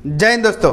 जय हिंद दोस्तों।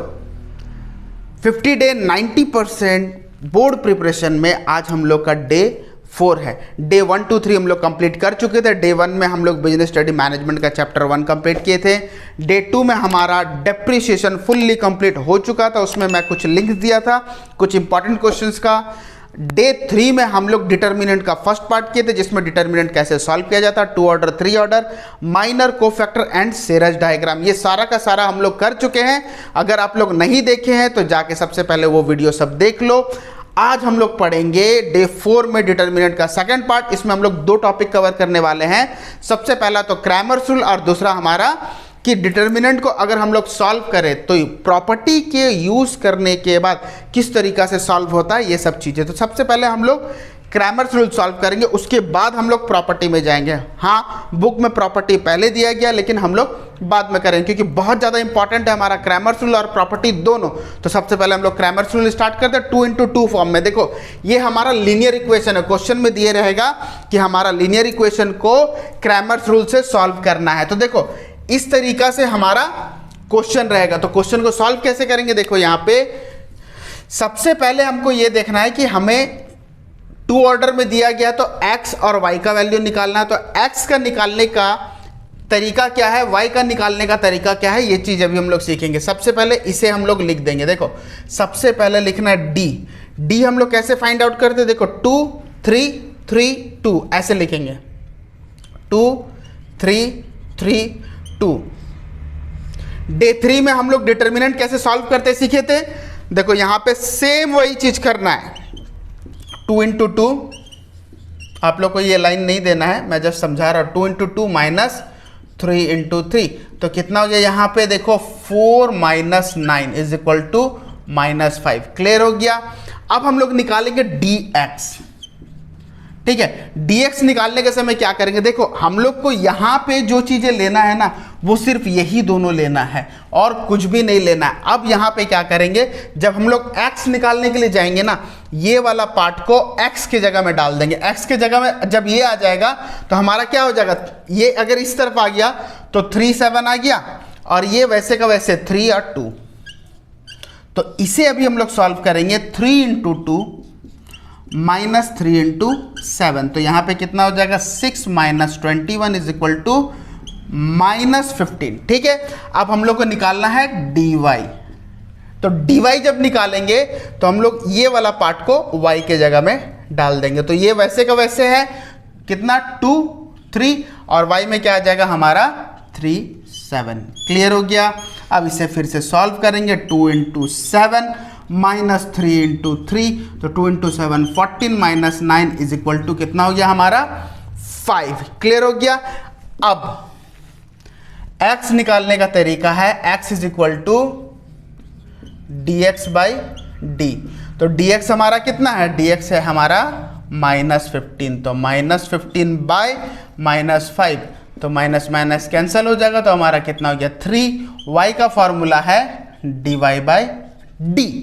50 day 90% board preparation में आज हम लोग का डे 4 है। डे 1, 2, 3 हम लोग कंप्लीट कर चुके थे। डे 1 में हम लोग बिजनेस स्टडी मैनेजमेंट का चैप्टर 1 कंप्लीट किए थे। डे 2 में हमारा डेप्रिसिएशन फुल्ली कंप्लीट हो चुका था, उसमें मैं कुछ लिंक्स दिया था कुछ इंपॉर्टेंट क्वेश्चंस का। डे 3 में हम लोग डिटर्मिनेंट का फर्स्ट पार्ट किए थे, जिसमें डिटर्मिनेंट कैसे सॉल्व किया जाता, 2 order 3 order, minor cofactor and Sarrus diagram, ये सारा का सारा हम लोग कर चुके हैं। अगर आप लोग नहीं देखे हैं तो जाके सबसे पहले वो वीडियो सब देख लो। आज हम लोग पढ़ेंगे डे 4 में डिटर्मिनेंट का सेकंड पार्ट। इसमें हम लोग 2 टॉपिक कवर करने वाले हैं। सबसे पहला तो क्रैमर्स रूल और दूसरा हमारा कि डिटर्मिनेंट को अगर हम लोग सॉल्व करें तो प्रॉपर्टी के यूज करने के बाद किस तरीका से सॉल्व होता है, ये सब चीजें। तो सबसे पहले हम लोग क्रैमर्स रूल सॉल्व करेंगे, उसके बाद हम लोग प्रॉपर्टी में जाएंगे। हाँ, बुक में प्रॉपर्टी पहले दिया गया, लेकिन हम लोग बाद में करेंगे क्योंकि बहुत ज़्यादा इंपॉर्टेंट है हमारा क्रैमर्स रूल और प्रॉपर्टी दोनों। तो सबसे पहले हम लोग क्रैमर्स रूल स्टार्ट करते हैं 2 × 2 फॉर्म में। देखो, ये हमारा लीनियर इक्वेशन है। क्वेश्चन में दिए रहेगा कि हमारा लीनियर इक्वेशन को क्रैमर्स रूल से सॉल्व करना है। तो देखो, इस तरीका से हमारा क्वेश्चन रहेगा। तो क्वेश्चन को सॉल्व कैसे करेंगे, देखो यहाँ पे सबसे पहले हमको ये देखना है कि हमें 2 ऑर्डर में दिया गया तो x और y का वैल्यू निकालना है। तो x का निकालने का तरीका क्या है, y का निकालने का तरीका क्या है, ये चीज अभी हम लोग सीखेंगे। सबसे पहले इसे हम लोग लिख देंगे। देखो, सबसे पहले लिखना है d हम लोग कैसे फाइंड आउट करते हैं, देखो 2 3 3 2 ऐसे लिखेंगे, 2 3 3 2। डे 3 में हम लोग डिटर्मिनेंट कैसे सॉल्व करते सीखे थे। देखो यहाँ पे सेम वही चीज करना है, 2 × 2। आप लोग को ये लाइन नहीं देना है, मैं जस्ट समझा रहा हूँ। 2 × 2 माइनस 3 × 3 तो कितना हो गया यहाँ पे, देखो 4 - 9 इज इक्वल टू -5। क्लियर हो गया। अब हम लोग निकालेंगे dx। ठीक है, dx निकालने के समय क्या करेंगे, देखो हम लोग को यहाँ पे जो चीजें लेना है ना, वो सिर्फ यही दोनों लेना है और कुछ भी नहीं लेना है। अब यहाँ पे क्या करेंगे, जब हम लोग x निकालने के लिए जाएंगे ना, ये वाला पार्ट को x की जगह में डाल देंगे। x की जगह में जब ये आ जाएगा तो हमारा क्या हो जाएगा, ये अगर इस तरफ आ गया तो 3 7 आ गया, और ये वैसे का वैसे 3 और 2। तो इसे अभी हम लोग सॉल्व करेंगे, 3 × 2 -3 × 7। तो यहाँ पे कितना हो जाएगा, 6 - 21 इज इक्वल टू -15। ठीक है, अब हम लोग को निकालना है dy। तो dy जब निकालेंगे तो हम लोग ये वाला पार्ट को y के जगह में डाल देंगे। तो ये वैसे का वैसे है, कितना 2 3 और y में क्या आ जाएगा हमारा 3 7। क्लियर हो गया। अब इसे फिर से सॉल्व करेंगे, 2 × 7 -3 × 3 तो 2 × 7 14 - 9 इज इक्वल टू कितना हो गया हमारा 5। क्लियर हो गया। अब x निकालने का तरीका है, x is equal to dx/d। तो dx हमारा कितना है, dx है हमारा -15। तो -15/- 5 तो माइनस कैंसिल हो जाएगा। तो हमारा कितना हो गया 3। y का फॉर्मूला है dy/d।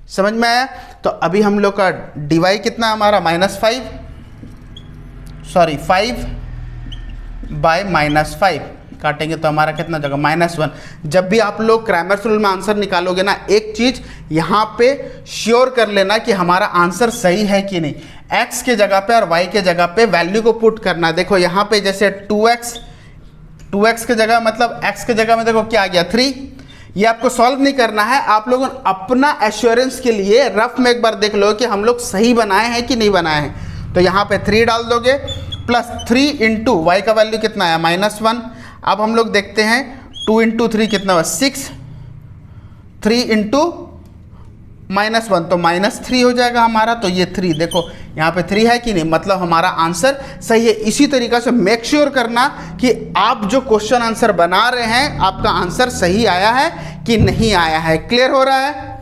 समझ में आया। तो अभी हम लोग का dy कितना हमारा -5 5/- काटेंगे तो हमारा कितना जाएगा -1। जब भी आप लोग क्रैमर्स रूल में आंसर निकालोगे ना, एक चीज यहाँ पे श्योर कर लेना कि हमारा आंसर सही है कि नहीं। x के जगह पे और y के जगह पे वैल्यू को पुट करना। देखो यहाँ पे जैसे 2x के जगह, मतलब x के जगह में देखो क्या आ गया 3। ये आपको सॉल्व नहीं करना है, आप लोगों अपना एश्योरेंस के लिए रफ में एक बार देख लो कि हम लोग सही बनाए हैं कि नहीं बनाए हैं। तो यहाँ पे 3 डाल दोगे, +3 × y का वैल्यू कितना है -1। अब हम लोग देखते हैं 2 × 3 कितना हुआ 6, 3 × -1 तो -3 हो जाएगा हमारा। तो ये 3 देखो यहाँ पे 3 है कि नहीं, मतलब हमारा आंसर सही है। इसी तरीक़ा से मेक श्योर करना कि आप जो क्वेश्चन आंसर बना रहे हैं आपका आंसर सही आया है कि नहीं आया है। क्लियर हो रहा है।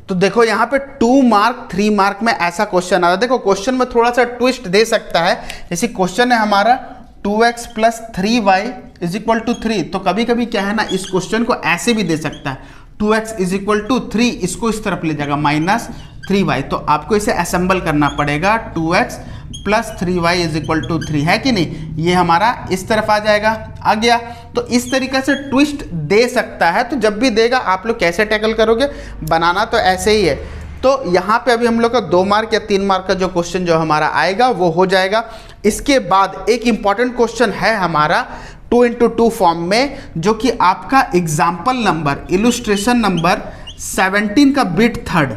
तो देखो यहाँ पे 2 मार्क 3 मार्क में ऐसा क्वेश्चन आ रहा है। देखो क्वेश्चन में थोड़ा सा ट्विस्ट दे सकता है। जैसे क्वेश्चन है हमारा 2x + 3y = 3। तो कभी कभी क्या है ना, इस क्वेश्चन को ऐसे भी दे सकता है, 2x = 3, इसको इस तरफ ले जाएगा -3y। तो आपको इसे असेंबल करना पड़ेगा, 2x + 3y = 3 है कि नहीं। ये हमारा इस तरफ आ जाएगा। आ गया। तो इस तरीके से ट्विस्ट दे सकता है, तो जब भी देगा आप लोग कैसे टैकल करोगे, बनाना तो ऐसे ही है। तो यहाँ पे अभी हम लोग का 2 मार्क या 3 मार्क का जो क्वेश्चन जो हमारा आएगा वो हो जाएगा। इसके बाद एक इंपॉर्टेंट क्वेश्चन है हमारा 2 into 2 फॉर्म में, जो कि आपका एग्जाम्पल नंबर इलुस्ट्रेशन नंबर 17 का बिट थर्ड,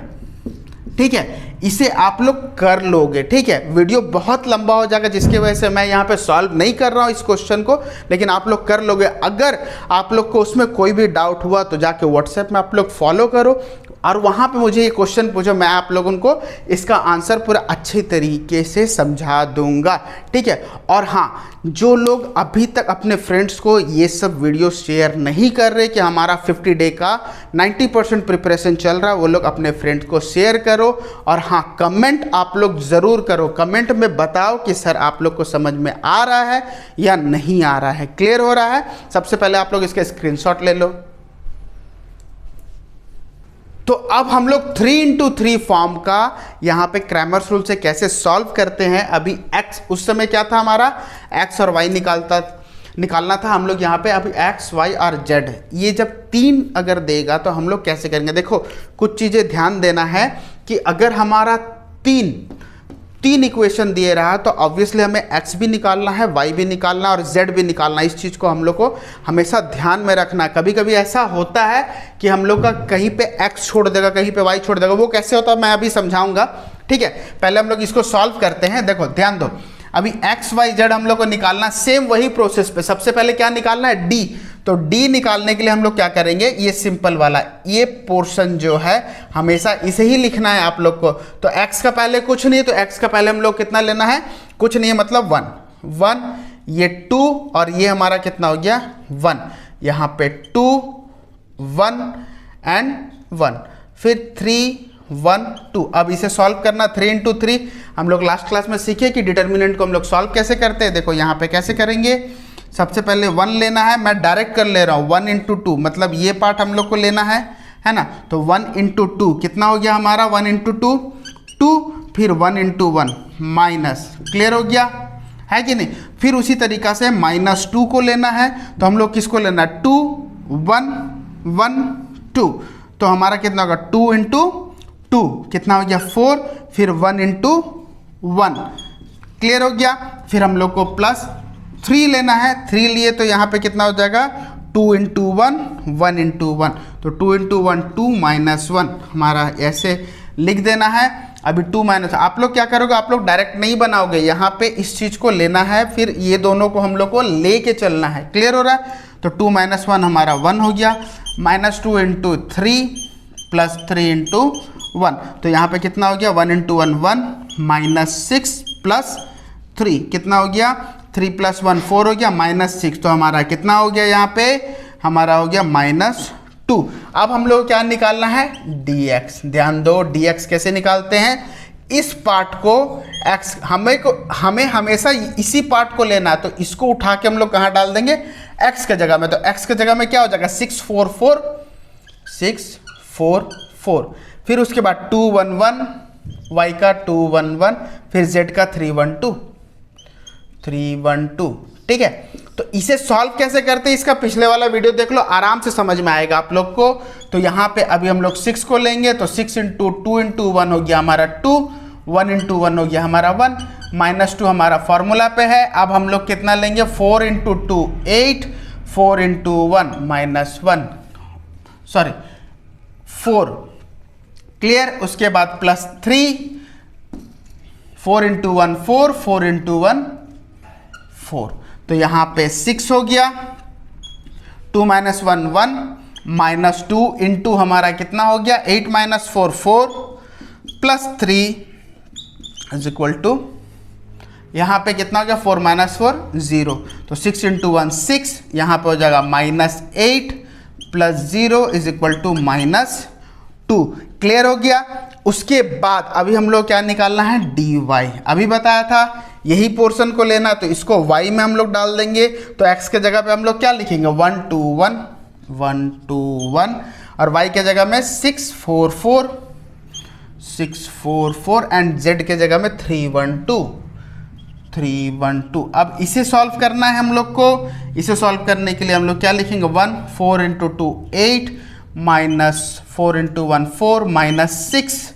ठीक है, इसे आप लोग कर लोगे। ठीक है, वीडियो बहुत लंबा हो जाएगा जिसकी वजह से मैं यहाँ पे सॉल्व नहीं कर रहा हूँ इस क्वेश्चन को, लेकिन आप लोग कर लोगे। अगर आप लोग को उसमें कोई भी डाउट हुआ तो जाके व्हाट्सएप में आप लोग फॉलो करो और वहाँ पे मुझे ये क्वेश्चन पूछो, मैं आप लोगों को इसका आंसर पूरा अच्छे तरीके से समझा दूंगा। ठीक है, और हाँ, जो लोग अभी तक अपने फ्रेंड्स को ये सब वीडियो शेयर नहीं कर रहे कि हमारा 50 डे का 90% प्रिपरेशन चल रहा है, वो लोग अपने फ्रेंड्स को शेयर करो। और हाँ, कमेंट आप लोग ज़रूर करो, कमेंट में बताओ कि सर आप लोग को समझ में आ रहा है या नहीं आ रहा है, क्लियर हो रहा है। सबसे पहले आप लोग इसका स्क्रीनशॉट ले लो। तो अब हम लोग 3 into 3 फॉर्म का यहाँ पे क्रैमर्स रूल से कैसे सॉल्व करते हैं। अभी x, उस समय क्या था हमारा, x और y निकालना था हम लोग यहाँ पे। अभी x, y और z, ये जब 3 अगर देगा तो हम लोग कैसे करेंगे। देखो, कुछ चीज़ें ध्यान देना है कि अगर हमारा तीन इक्वेशन दिए रहा तो ऑब्वियसली हमें x भी निकालना है, y भी निकालना और z भी निकालना। इस चीज़ को हम लोग को हमेशा ध्यान में रखना। कभी कभी ऐसा होता है कि हम लोग का कहीं पे x छोड़ देगा, कहीं पे y छोड़ देगा, वो कैसे होता है मैं अभी समझाऊंगा। ठीक है, पहले हम लोग इसको सॉल्व करते हैं। देखो ध्यान दो, अभी x, y, z हम लोग को निकालना, सेम वही प्रोसेस पे। सबसे पहले क्या निकालना है, d। तो d निकालने के लिए हम लोग क्या करेंगे, ये सिंपल वाला ये पोर्शन जो है हमेशा इसे ही लिखना है आप लोग को। तो x का पहले कुछ नहीं है, तो x का पहले हम लोग कितना लेना है, कुछ नहीं है, मतलब 1, ये 2 और ये हमारा कितना हो गया 1, यहाँ पे 2, 1 एंड 1, फिर 3, 1, 2। अब इसे सॉल्व करना 3 into 3। हम लोग लास्ट क्लास में सीखे कि डिटर्मिनेंट को हम लोग सॉल्व कैसे करते हैं। देखो यहाँ पे कैसे करेंगे, सबसे पहले 1 लेना है, मैं डायरेक्ट कर ले रहा हूँ 1 into 2, मतलब ये पार्ट हम लोग को लेना है ना। तो 1 into 2 कितना हो गया हमारा, 1 into 2 2, फिर 1 into 1 माइनस, क्लियर हो गया है कि नहीं। फिर उसी तरीका से -2 को लेना है, तो हम लोग किसको लेना है, 2, 1, 1, 2। तो हमारा कितना होगा 2 into 2 कितना हो गया 4, फिर 1 into 1, क्लियर हो गया। फिर हम लोग को +3 लेना है, 3 लिए तो यहाँ पे कितना हो जाएगा 2 into 1, 1 into 1। तो 2 into 1 2 -1 हमारा ऐसे लिख देना है। अभी 2 माइनस, आप लोग क्या करोगे, आप लोग डायरेक्ट नहीं बनाओगे, यहाँ पे इस चीज़ को लेना है, फिर ये दोनों को हम लोग को ले के चलना है, क्लियर हो रहा है। तो 2 - 1 हमारा 1 हो गया, -2 into 3 +3 into 1। तो यहाँ पे कितना हो गया 1 into 1 1, -6 +3 कितना हो गया 3 + 1 4 हो गया, -6। तो हमारा कितना हो गया, यहाँ पे हमारा हो गया -2। अब हम लोग क्या निकालना है, dx। ध्यान दो, dx कैसे निकालते हैं, इस पार्ट को x, हमें हमेशा इसी पार्ट को लेना है, तो इसको उठा के हम लोग कहाँ डाल देंगे, x के जगह में। तो x के जगह में क्या हो जाएगा 6 4 4 6 4 4, फिर उसके बाद 2 1 1, y का 2 1 1, फिर z का 3 1 2 3 1 2। ठीक है, तो इसे सॉल्व कैसे करते हैं, इसका पिछले वाला वीडियो देख लो, आराम से समझ में आएगा आप लोग को। तो यहाँ पे अभी हम लोग 6 को लेंगे, तो 6 into 2 into 1 हो गया हमारा 2, 1 into 1 हो गया हमारा 1, -2 हमारा फॉर्मूला पे है। अब हम लोग कितना लेंगे, 4 into 2 8, 4 into 1 -1, सॉरी 4, क्लियर। उसके बाद +3, 4 into 1 4, 4 into 1 4। तो यहाँ पे 6 हो गया, 2 - 1 1, -2 इंटू हमारा कितना हो गया 8 - 4 4, +3 इज इक्वल टू, यहाँ पे कितना हो गया 4 - 4 0। तो 6 into 1 6, यहाँ पे हो जाएगा -8 + 0 इज इक्वल टू -2, क्लियर हो गया। उसके बाद अभी हम लोग क्या निकालना है, dy। अभी बताया था यही पोर्शन को लेना, तो इसको y में हम लोग डाल देंगे। तो x के जगह पे हम लोग क्या लिखेंगे 1 2 1 1 2 1, और y के जगह में 6 4 4 6 4 4, एंड z के जगह में 3 1 2 3 1 2। अब इसे सॉल्व करना है हम लोग को। इसे सॉल्व करने के लिए हम लोग क्या लिखेंगे, 1 4 × 2 8 माइनस 4 × 1 4 माइनस 6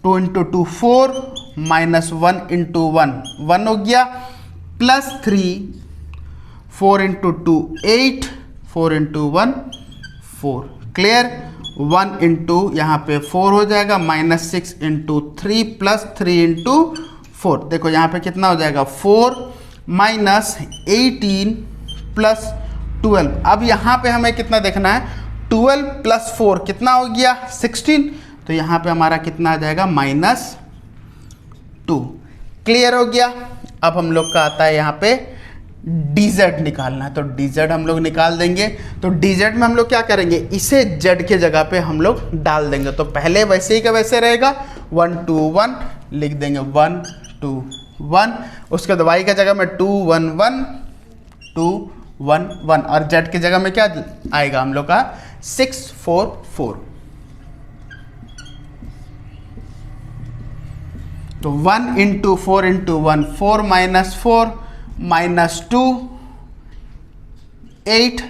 2 × 2 4 माइनस 1 × 1 1 हो गया, प्लस 3 4 × 2 8 4 × 1 4। क्लियर। 1 × यहाँ पे 4 हो जाएगा, माइनस 6 × 3 प्लस 3 × 4। देखो यहाँ पे कितना हो जाएगा, 4 माइनस 18 प्लस 12। अब यहाँ पे हमें कितना देखना है, 12 प्लस 4 कितना हो गया, 16। तो यहाँ पे हमारा कितना आ जाएगा, -2। क्लियर हो गया। अब हम लोग का आता है यहाँ पे dz निकालना है, तो dz हम लोग निकाल देंगे। तो dz में हम लोग क्या करेंगे, इसे z के जगह पे हम लोग डाल देंगे। तो पहले वैसे ही का वैसे रहेगा, 1 2 1 लिख देंगे, 1 2 1। उसके बाद y का जगह में 2 1 1 2 1 1, और z की जगह में क्या आएगा हम लोग का, 6 4 4। तो 1 × 4 × 1 4 minus 4 minus 2 8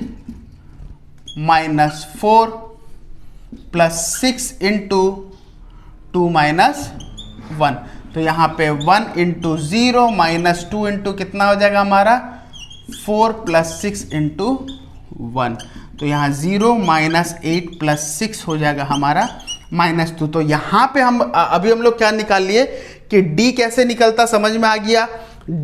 minus 4 plus 6 × 2 minus 1। तो यहाँ पे 1 × 0 माइनस 2 × कितना हो जाएगा हमारा, 4 प्लस 6 × 1। तो यहाँ 0 माइनस 8 प्लस 6 हो जाएगा हमारा -2। तो यहाँ पे हम अभी हम लोग क्या निकाल लिए कि d कैसे निकलता समझ में आ गया,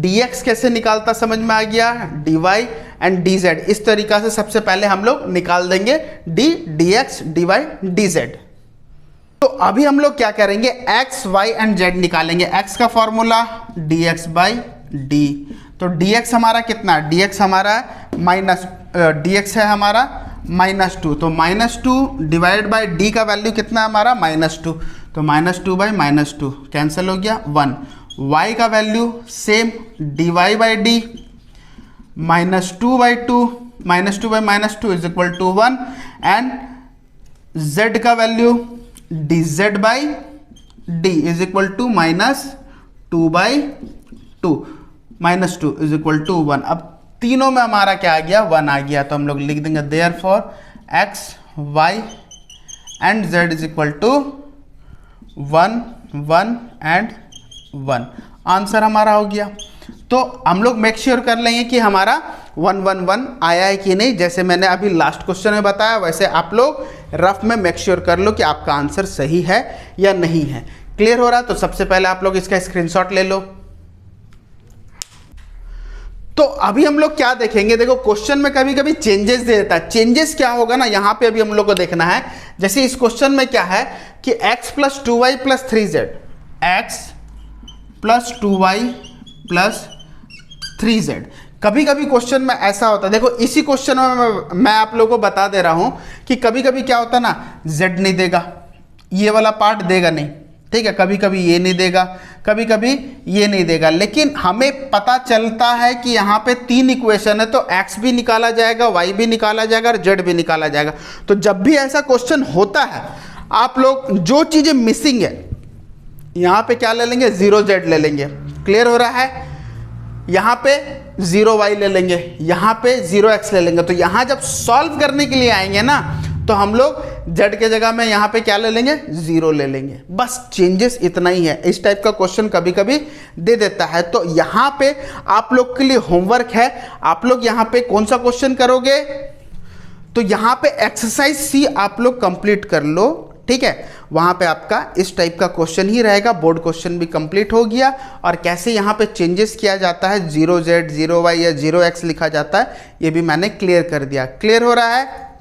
dx कैसे निकालता समझ में आ गया, dy एंड dz। इस तरीका से सबसे पहले हम लोग निकाल देंगे d dx dy dz। तो अभी हम लोग क्या करेंगे, x y एंड z निकालेंगे। x का फॉर्मूला dx बाई d। तो dx हमारा कितना, dx हमारा dx है हमारा -2। तो -2 डिवाइड बाई d का वैल्यू कितना है हमारा, -2। तो -2 बाई -2 कैंसिल हो गया, 1। y का value same, dy by d -2 by 2 -2 by -2 is equal to 1। And z का value dz by d is equal to -2 by 2 -2 is equal to 1। अब तीनों में हमारा क्या आ गया, 1 आ गया। तो हम लोग लिख देंगे therefore x y and z is equal to 1 1 and 1। Answer हमारा हो गया। तो हम लोग मेक श्योर कर लेंगे कि हमारा 1 1 1 आया है कि नहीं। जैसे मैंने अभी लास्ट क्वेश्चन में बताया, वैसे आप लोग रफ में मेक श्योर कर लो कि आपका आंसर सही है या नहीं है। क्लियर हो रहा। तो सबसे पहले आप लोग इसका स्क्रीनशॉट ले लो। तो अभी हम लोग क्या देखेंगे, देखो क्वेश्चन में कभी कभी चेंजेस दे देता है। चेंजेस क्या होगा ना, यहाँ पे अभी हम लोग को देखना है। जैसे इस क्वेश्चन में क्या है कि x + 2y + 3z, x + 2y + 3z। कभी कभी क्वेश्चन में ऐसा होता है, देखो इसी क्वेश्चन में मैं आप लोगों को बता दे रहा हूं कि कभी कभी क्या होता है ना, z नहीं देगा, ये वाला पार्ट देगा नहीं, ठीक है। कभी कभी ये नहीं देगा, कभी कभी ये नहीं देगा। लेकिन हमें पता चलता है कि यहाँ पे 3 इक्वेशन है, तो x भी निकाला जाएगा, y भी निकाला जाएगा और z भी निकाला जाएगा। तो जब भी ऐसा क्वेश्चन होता है, आप लोग जो चीज़ें मिसिंग है यहाँ पे क्या ले लेंगे, 0z ले लेंगे। क्लियर हो रहा है। यहाँ पे 0y ले लेंगे, यहाँ पे 0x ले लेंगे। तो यहाँ जब सॉल्व करने के लिए आएंगे ना, तो हम लोग z के जगह में यहाँ पे क्या ले लेंगे, 0 ले लेंगे। बस चेंजेस इतना ही है। इस टाइप का क्वेश्चन कभी कभी दे देता है। तो यहाँ पे आप लोग के लिए होमवर्क है, आप लोग यहाँ पे कौन सा क्वेश्चन करोगे, तो यहाँ पे एक्सरसाइज C आप लोग कंप्लीट कर लो, ठीक है। वहाँ पे आपका इस टाइप का क्वेश्चन ही रहेगा। बोर्ड क्वेश्चन भी कंप्लीट हो गया। और कैसे यहाँ पे चेंजेस किया जाता है, 0z 0y या 0x लिखा जाता है, ये भी मैंने क्लियर कर दिया। क्लियर हो रहा है।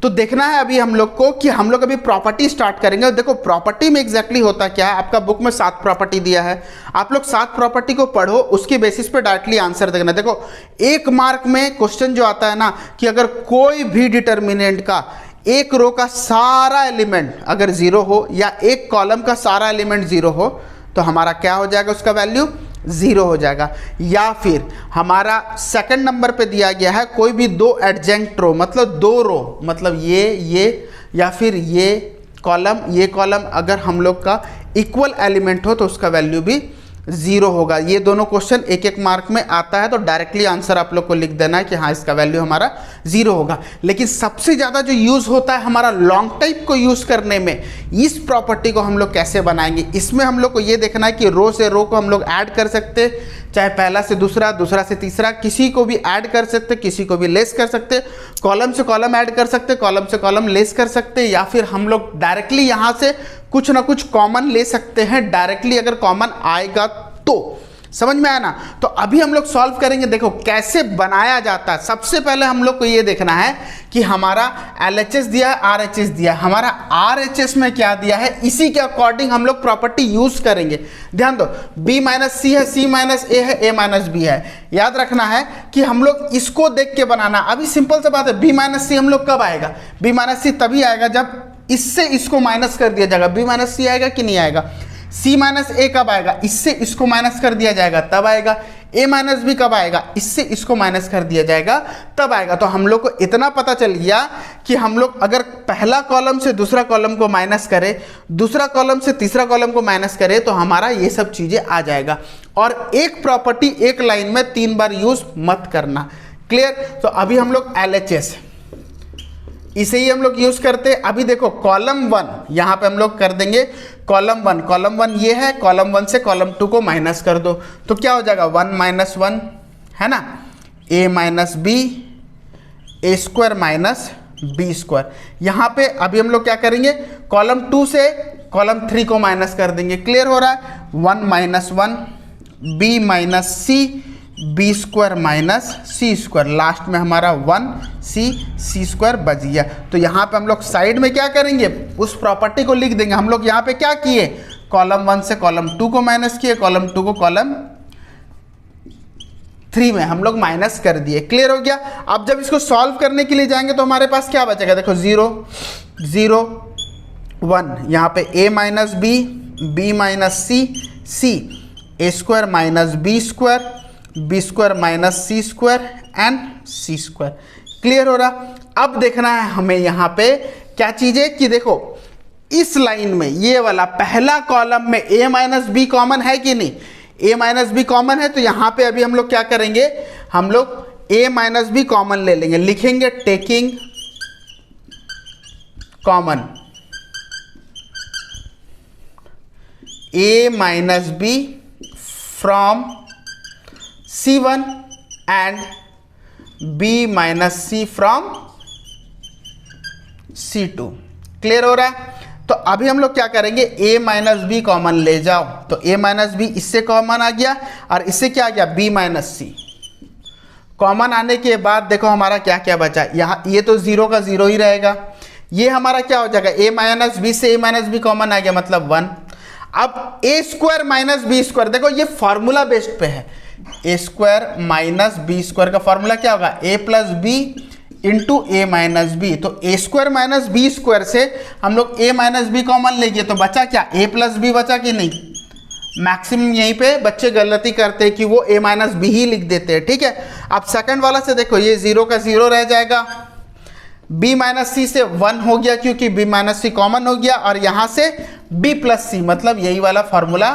तो देखना है अभी हम लोग को कि हम लोग अभी प्रॉपर्टी स्टार्ट करेंगे। देखो प्रॉपर्टी में एग्जैक्टली होता क्या है, आपका बुक में 7 प्रॉपर्टी दिया है, आप लोग 7 प्रॉपर्टी को पढ़ो, उसके बेसिस पे डायरेक्टली आंसर देखना। देखो 1 मार्क में क्वेश्चन जो आता है ना, कि अगर कोई भी डिटर्मिनेंट का एक रो का सारा एलिमेंट अगर 0 हो या एक कॉलम का सारा एलिमेंट 0 हो, तो हमारा क्या हो जाएगा, उसका वैल्यू 0 हो जाएगा। या फिर हमारा सेकंड नंबर पे दिया गया है कोई भी 2 एडजेंक्ट रो, मतलब 2 रो, मतलब ये या फिर ये कॉलम अगर हम लोग का इक्वल एलिमेंट हो, तो उसका वैल्यू भी 0 होगा। ये दोनों क्वेश्चन एक एक मार्क में आता है, तो डायरेक्टली आंसर आप लोग को लिख देना है कि हाँ इसका वैल्यू हमारा 0 होगा। लेकिन सबसे ज़्यादा जो यूज़ होता है हमारा लॉन्ग टाइप को यूज़ करने में, इस प्रॉपर्टी को हम लोग कैसे बनाएंगे, इसमें हम लोग को ये देखना है कि रो से रो को हम लोग ऐड कर सकते, चाहे पहला से दूसरा, दूसरा से तीसरा, किसी को भी ऐड कर सकते, किसी को भी लेस कर सकते, कॉलम से कॉलम ऐड कर सकते, कॉलम से कॉलम लेस कर सकते, या फिर हम लोग डायरेक्टली यहाँ से कुछ ना कुछ कॉमन ले सकते हैं डायरेक्टली, अगर कॉमन आएगा तो। समझ में आया ना? तो अभी हम लोग सॉल्व करेंगे। देखो कैसे बनाया जाता है। सबसे पहले हम लोग को ये देखना है कि हमारा LHS दिया है, RHS दिया है, हमारा RHS में क्या दिया है, इसी के अकॉर्डिंग हम लोग प्रॉपर्टी यूज करेंगे। ध्यान दो, B माइनस C है, C माइनस A है, A माइनस B है। याद रखना है कि हम लोग इसको देख के बनाना। अभी सिंपल सी बात है, B माइनस C हम लोग कब आएगा? B माइनस C तभी आएगा जब इससे इसको माइनस कर दिया जाएगा। B माइनस C आएगा कि नहीं आएगा? C माइनस A कब आएगा? इससे इसको माइनस कर दिया जाएगा तब आएगा। A माइनस B कब आएगा? इससे इसको माइनस कर दिया जाएगा तब आएगा। तो हम लोग को इतना पता चल गया कि हम लोग अगर पहला कॉलम से दूसरा कॉलम को माइनस करें, दूसरा कॉलम से तीसरा कॉलम को माइनस करें, तो हमारा ये सब चीज़ें आ जाएगा। और एक प्रॉपर्टी एक लाइन में 3 बार यूज मत करना। क्लियर? तो अभी हम लोग LHS इसे ही हम लोग यूज करते हैं। अभी देखो कॉलम 1 यहाँ पे हम लोग कर देंगे कॉलम 1। कॉलम 1 ये है, कॉलम 1 से कॉलम 2 को माइनस कर दो तो क्या हो जाएगा? 1 माइनस 1 है ना, A minus B, A square minus B square. यहाँ पे अभी हम लोग क्या करेंगे? कॉलम 2 से कॉलम 3 को माइनस कर देंगे। क्लियर हो रहा है? 1 minus 1 B minus C, B square minus C square, last में हमारा 1C स्क्वायर बच गया। तो यहाँ पे हम लोग साइड में क्या करेंगे? उस प्रॉपर्टी को लिख देंगे। हम लोग यहाँ पे क्या किए? कॉलम 1 से कॉलम 2 को माइनस किए, कॉलम 2 को कॉलम 3 में हम लोग माइनस कर दिए। क्लियर हो गया? अब जब इसको सॉल्व करने के लिए जाएंगे तो हमारे पास क्या बचेगा? देखो 0 0 1, यहाँ पे A minus B, B minus C, C A square minus B square, B square minus C square and C square. Clear हो रहा? अब देखना है हमें यहाँ पे क्या चीज़ें कि देखो इस लाइन में ये वाला पहला कॉलम में A माइनस B कॉमन है कि नहीं? A माइनस B कॉमन है, तो यहाँ पे अभी हम लोग क्या करेंगे? हम लोग A माइनस B कॉमन ले लेंगे। लिखेंगे taking common A minus B from C1 and B minus C from C2। Clear हो रहा है? तो अभी हम लोग क्या करेंगे? A माइनस B कॉमन ले जाओ, तो A माइनस B इससे कॉमन आ गया और इससे क्या आ गया? B minus C। कॉमन आने के बाद देखो हमारा क्या क्या बचा। यहाँ ये तो 0 का 0 ही रहेगा। ये हमारा क्या हो जाएगा? A माइनस B से A माइनस B कॉमन आ गया, मतलब 1। अब A square minus B square, देखो ये फॉर्मूला बेस्ड पे है। A square minus B square का फॉर्मूला क्या होगा? A plus B into A minus B। तो A square minus B square से हम लोग A माइनस B कॉमन लेंगे तो बचा क्या? A प्लस B बचा कि नहीं? मैक्सिमम यहीं पे बच्चे गलती करते हैं कि वो A माइनस B ही लिख देते हैं। ठीक है? अब सेकंड वाला से देखो, ये 0 का 0 रह जाएगा, B माइनस C से 1 हो गया क्योंकि B माइनस C कॉमन हो गया, और यहाँ से B प्लस C, मतलब यही वाला फॉर्मूला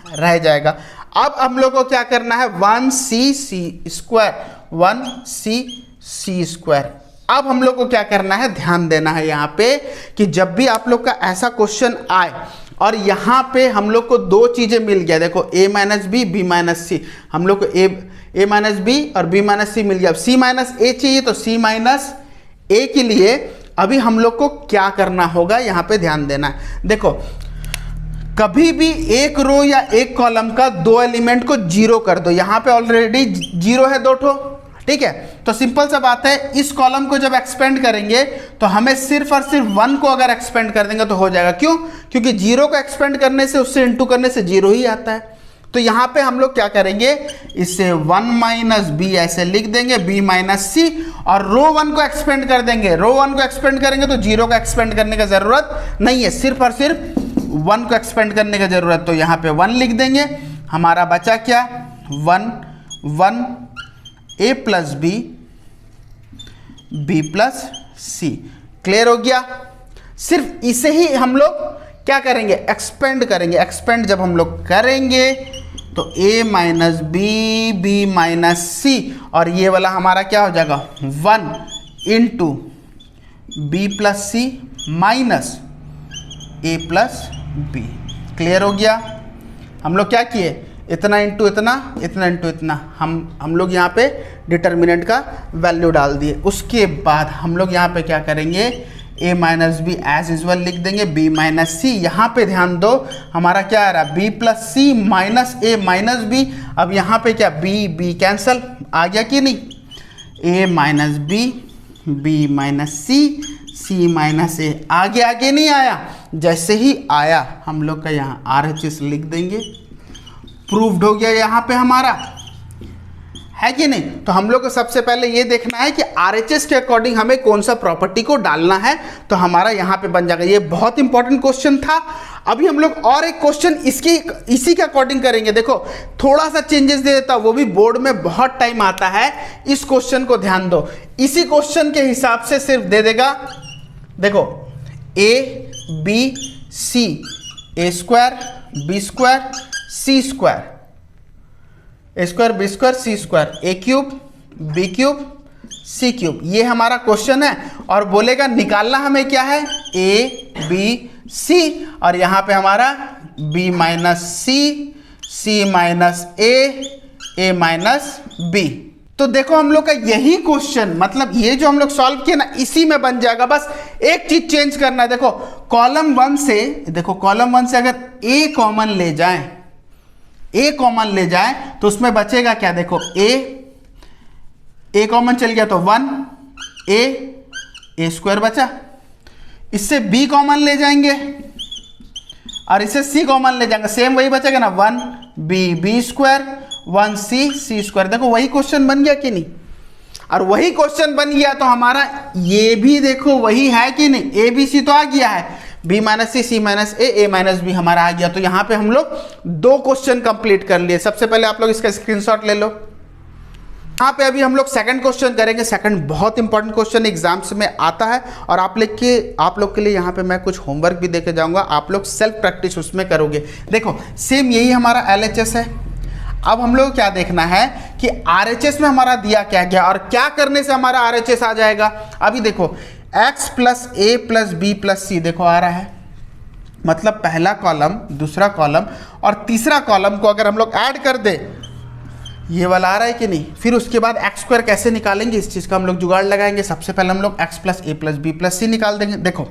रह जाएगा। अब हम लोग को क्या करना है? 1C square, 1C square. अब हम लोग को क्या करना है? ध्यान देना है यहाँ पे कि जब भी आप लोग का ऐसा क्वेश्चन आए और यहाँ पे हम लोग को दो चीज़ें मिल गया, देखो A minus B, B minus C, हम लोग को A माइनस B और B माइनस C मिल गया। अब C माइनस A चाहिए, तो C माइनस A के लिए अभी हम लोग को क्या करना होगा? यहाँ पे ध्यान देना है। देखो कभी भी एक रो या एक कॉलम का दो एलिमेंट को 0 कर दो। यहाँ पे ऑलरेडी 0 है 2 ठो। ठीक है? तो सिंपल सा बात है, इस कॉलम को जब एक्सपेंड करेंगे तो हमें सिर्फ और सिर्फ 1 को अगर एक्सपेंड कर देंगे तो हो जाएगा। क्यों? क्योंकि 0 को एक्सपेंड करने से, उससे इंटू करने से 0 ही आता है। तो यहाँ पे हम लोग क्या करेंगे? इससे 1 माइनस B ऐसे लिख देंगे, B माइनस C, और रो 1 को एक्सपेंड कर देंगे। रो 1 को एक्सपेंड करेंगे तो 0 को एक्सपेंड करने की जरूरत नहीं है, सिर्फ और सिर्फ 1 को एक्सपेंड करने की जरूरत। तो यहाँ पे 1 लिख देंगे। हमारा बचा क्या? 1 A plus B, B plus C। Clear हो गया? सिर्फ इसे ही हम लोग क्या करेंगे? एक्सपेंड करेंगे। एक्सपेंड जब हम लोग करेंगे तो a minus b, b minus c, और ये वाला हमारा क्या हो जाएगा 1 into b plus c minus a plus b. Clear हो गया। हम लोग क्या किए, इतना इंटू इतना, इतना इंटू इतना, हम लोग यहाँ पे डिटर्मिनेंट का वैल्यू डाल दिए। उसके बाद हम लोग यहाँ पे क्या करेंगे, a minus b as usual लिख देंगे, b माइनस सी। यहाँ पे ध्यान दो हमारा क्या आ रहा है, b प्लस सी माइनस ए माइनस बी। अब यहाँ पे क्या b कैंसल आ गया कि नहीं, a minus b, b minus c, c minus a. आगे नहीं आया, जैसे ही आया हम लोग का यहाँ RHS लिख देंगे। प्रूव्ड हो गया यहाँ पे हमारा, है कि नहीं। तो हम लोग को सबसे पहले ये देखना है कि RHS के अकॉर्डिंग हमें कौन सा प्रॉपर्टी को डालना है, तो हमारा यहाँ पे बन जाएगा। ये बहुत इंपॉर्टेंट क्वेश्चन था। अभी हम लोग और एक क्वेश्चन इसी के अकॉर्डिंग करेंगे। देखो थोड़ा सा चेंजेस दे देता, वो भी बोर्ड में बहुत टाइम आता है। इस क्वेश्चन को ध्यान दो, इसी क्वेश्चन के हिसाब से सिर्फ दे देगा। देखो a b c, a square b square c square, a square b square c square, a cube b cube c cube, ये हमारा क्वेश्चन है। और बोलेगा निकालना हमें क्या है, ए बी सी, और यहाँ पे हमारा बी माइनस सी, सी माइनस ए माइनस बी। तो देखो हम लोग का यही क्वेश्चन, मतलब ये जो हम लोग सॉल्व किया ना, इसी में बन जाएगा। बस एक चीज चेंज करना है। देखो कॉलम 1 से, देखो कॉलम 1 से अगर ए कॉमन ले जाएं, ए कॉमन ले जाए तो उसमें बचेगा क्या, देखो ए कॉमन चल गया तो 1 ए स्क्वायर बचा। इससे b कॉमन ले जाएंगे और इससे c कॉमन ले जाएंगे, सेम वही बचेगा ना, 1 बी स्क्वायर 1 सी स्क्वायर। देखो वही क्वेश्चन बन गया कि नहीं, और वही क्वेश्चन बन गया तो हमारा ये भी देखो वही है कि नहीं, ए बी सी तो आ गया है, b माइनस सी माइनस ए माइनस बी हमारा आ गया। तो यहाँ पे हम लोग 2 क्वेश्चन कंप्लीट कर लिए। सबसे पहले आप लोग इसका स्क्रीनशॉट ले लो। यहाँ पे अभी हम लोग सेकंड क्वेश्चन करेंगे। सेकंड बहुत इंपॉर्टेंट क्वेश्चन एग्जाम्स में आता है, और आप लोग के लिए यहाँ पे मैं कुछ होमवर्क भी देके जाऊँगा, आप लोग सेल्फ प्रैक्टिस उसमें करोगे। देखो सेम यही हमारा LHS है। अब हम लोग क्या देखना है कि RHS में हमारा दिया क्या गया और क्या करने से हमारा RHS आ जाएगा। अभी देखो x प्लस ए प्लस बी प्लस सी देखो आ रहा है, मतलब पहला कॉलम, दूसरा कॉलम और तीसरा कॉलम को अगर हम लोग ऐड कर दे, ये वाला आ रहा है कि नहीं। फिर उसके बाद एक्स स्क्वायर कैसे निकालेंगे, इस चीज़ का हम लोग जुगाड़ लगाएंगे। सबसे पहले हम लोग x प्लस ए प्लस बी प्लस सी निकाल देंगे। देखो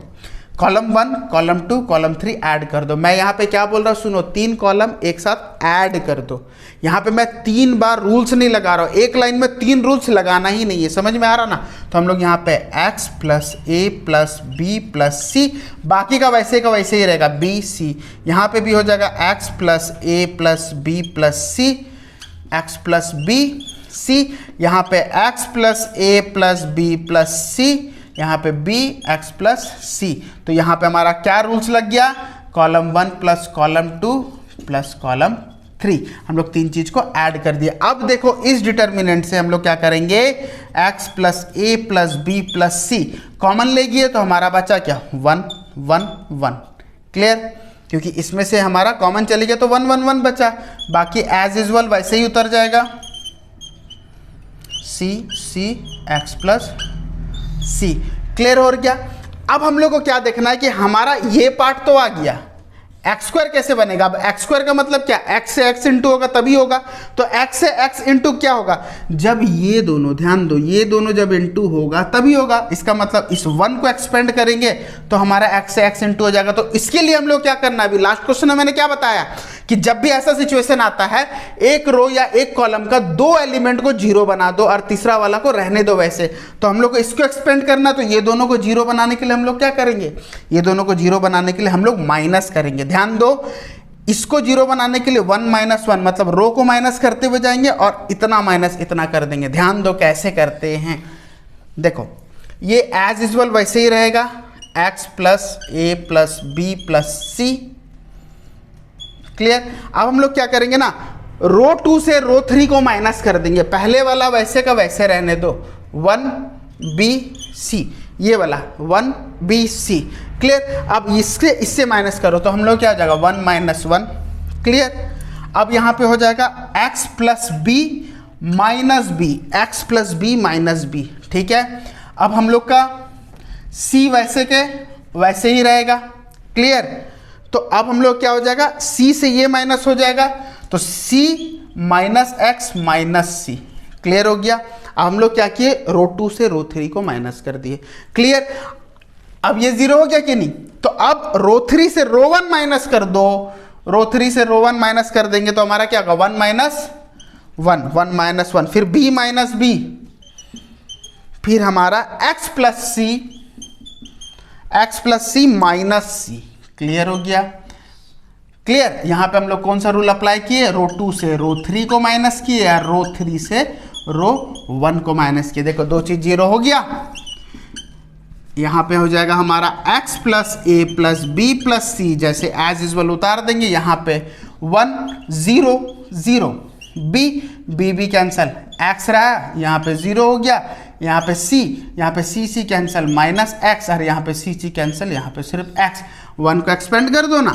कॉलम 1 कॉलम 2 कॉलम 3 ऐड कर दो। मैं यहाँ पे क्या बोल रहा हूँ, सुनो, 3 कॉलम एक साथ ऐड कर दो। यहाँ पे मैं 3 बार रूल्स नहीं लगा रहा हूँ, एक लाइन में 3 रूल्स लगाना ही नहीं है, समझ में आ रहा ना। तो हम लोग यहाँ पे x प्लस ए प्लस बी प्लस सी, बाकी का वैसे ही रहेगा बी सी। यहाँ पे भी हो जाएगा x प्लस ए प्लस बी प्लस सी, एक्स प्लस बी सी, यहाँ पे x प्लस ए प्लस बी प्लस सी, यहाँ पे बी एक्स प्लस सी। तो यहाँ पे हमारा क्या रूल्स लग गया, column 1 plus column 2 plus column 3, हम लोग 3 चीज को ऐड कर दिया। अब देखो इस डिटर्मिनेंट से हम लोग क्या करेंगे, x प्लस ए प्लस बी प्लस सी कॉमन ले गए तो हमारा बचा क्या, 1 1 1। क्लियर, क्योंकि इसमें से हमारा कॉमन चले गया तो 1 1 1 बचा, बाकी एज यूजुअल वैसे ही उतर जाएगा, सी एक्स प्लस सी। क्लियर हो गया। अब हम लोग को क्या देखना है कि हमारा ये पार्ट तो आ गया, एक्स स्क्वायर कैसे बनेगा। अब एक्स स्क्वायर का मतलब क्या, एक्स से एक्स इंटू होगा तभी होगा। तो एक्स से एक्स इंटू क्या होगा, जब ये दोनों, ध्यान दो, ये दोनों जब इंटू होगा तभी होगा। इसका मतलब इस 1 को एक्सपेंड करेंगे तो हमारा एक्स से एक्स इंटू हो जाएगा। तो इसके लिए हम लोग क्या करना है, अभी लास्ट क्वेश्चन में मैंने क्या बताया कि जब भी ऐसा सिचुएशन आता है, एक रो या एक कॉलम का 2 एलिमेंट को 0 बना दो और तीसरा वाला को रहने दो वैसे। तो हम लोग को इसको एक्सपेंड करना, तो ये दोनों को 0 बनाने के लिए हम लोग क्या करेंगे, ये दोनों को 0 बनाने के लिए हम लोग माइनस करेंगे। ध्यान दो, इसको 0 बनाने के लिए 1 माइनस 1, मतलब रो को माइनस करते हुए जाएंगे और इतना माइनस इतना कर देंगे। ध्यान दो कैसे करते हैं, देखो ये एज यूजुअल वैसे ही रहेगा, x प्लस ए प्लस बी प्लस सी। क्लियर। अब हम लोग क्या करेंगे ना, रो 2 से रो 3 को माइनस कर देंगे, पहले वाला वैसे का वैसे रहने दो, 1 बी सी, ये वाला 1 बी सी। क्लियर। अब इससे माइनस करो तो हम लोग क्या आ जाएगा, 1 माइनस 1। क्लियर। अब यहाँ पे हो जाएगा x plus b minus b, x plus b minus b, ठीक है। अब हम लोग का c वैसे के वैसे ही रहेगा, क्लियर। तो अब हम लोग क्या हो जाएगा, c से ये माइनस हो जाएगा, तो c माइनस एक्स माइनस सी, क्लियर हो गया। अब हम लोग क्या किए, रो 2 से रो 3 को माइनस कर दिए, क्लियर। अब ये 0 हो गया कि नहीं, तो अब रो 3 से रो 1 माइनस कर दो, रो 3 से रो 1 माइनस कर देंगे तो हमारा क्या होगा, 1 माइनस 1, 1 माइनस 1, फिर b माइनस बी, फिर हमारा x प्लस सी माइनस सी, क्लियर हो गया, क्लियर। यहां पे हम लोग कौन सा रूल अप्लाई किए, रो 2 से रो 3 को माइनस किए या रो 3 से रो 1 को माइनस किए। देखो दो चीज 0 हो गया। यहां पे हो जाएगा हमारा x प्लस ए प्लस बी प्लस सी, जैसे एज यूजुअल उतार देंगे। यहां पे 1 0 0, बी कैंसल, x रहा, यहाँ पे 0 हो गया, यहाँ पे c कैंसल माइनस x, और यहाँ पे c कैंसल, यहाँ पे सिर्फ x। 1 को एक्सपेंड कर दो ना,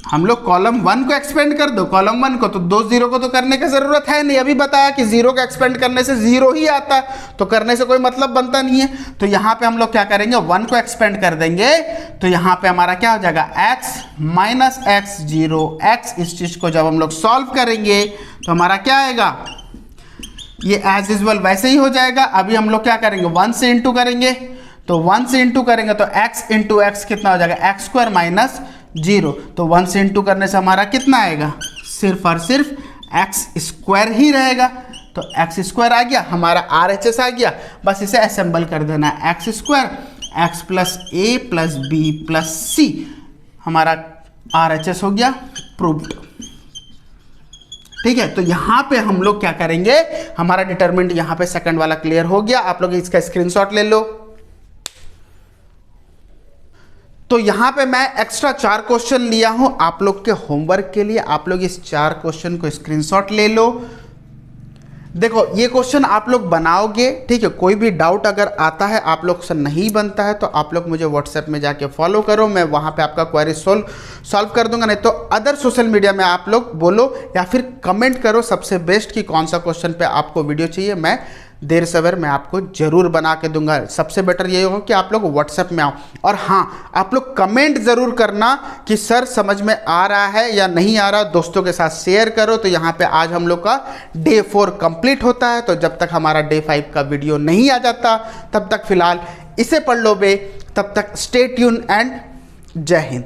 हम लोग कॉलम 1 को एक्सपेंड कर दो, कॉलम 1 को, तो 2 0 को तो करने की जरूरत है नहीं। अभी बताया कि 0 को एक्सपेंड करने से 0 ही आता है, तो करने से कोई मतलब बनता नहीं है। तो यहाँ पे हम लोग क्या करेंगे, 1 को एक्सपेंड कर देंगे, तो यहाँ पे हमारा क्या हो जाएगा, x माइनस एक्स 0 x। इस चीज को जब हम लोग सॉल्व करेंगे तो हमारा क्या आएगा, ये एज यूजुअल वैसे ही हो जाएगा। अभी हम लोग क्या करेंगे, 1 से इंटू करेंगे, तो 1 से इंटू करेंगे तो x इंटू एक्स कितना हो जाएगा, एक्स स्क्वायर माइनस 0। तो 1 से इंटू करने से हमारा कितना आएगा, सिर्फ और सिर्फ एक्स स्क्वायर ही रहेगा। तो एक्स स्क्वायर आ गया, हमारा RHS आ गया, बस इसे असेंबल कर देना है। एक्स स्क्वायर एक्स प्लस ए प्लस बी प्लस सी, हमारा RHS हो गया प्रूव्ड, ठीक है। तो यहाँ पे हम लोग क्या करेंगे, हमारा डिटरमिनेंट यहाँ पे सेकंड वाला क्लियर हो गया। आप लोग इसका स्क्रीनशॉट ले लो। तो यहाँ पे मैं एक्स्ट्रा 4 क्वेश्चन लिया हूं आप लोग के होमवर्क के लिए। आप लोग इस 4 क्वेश्चन को स्क्रीनशॉट ले लो। देखो ये क्वेश्चन आप लोग बनाओगे, ठीक है। कोई भी डाउट अगर आता है, आप लोग से नहीं बनता है, तो आप लोग मुझे व्हाट्सएप में जाके फॉलो करो, मैं वहाँ पे आपका क्वेरी सॉल्व कर दूंगा। नहीं तो अदर सोशल मीडिया में आप लोग बोलो या फिर कमेंट करो सबसे बेस्ट कि कौन सा क्वेश्चन पे आपको वीडियो चाहिए। मैं देर सवेर मैं आपको जरूर बना के दूंगा। सबसे बेटर ये होगा कि आप लोग व्हाट्सएप में आओ, और हाँ आप लोग कमेंट ज़रूर करना कि सर समझ में आ रहा है या नहीं आ रहा, दोस्तों के साथ शेयर करो। तो यहाँ पे आज हम लोग का डे 4 कंप्लीट होता है, तो जब तक हमारा डे 5 का वीडियो नहीं आ जाता तब तक फिलहाल इसे पढ़ लो बे। तब तक स्टे ट्यून एंड जय हिंद।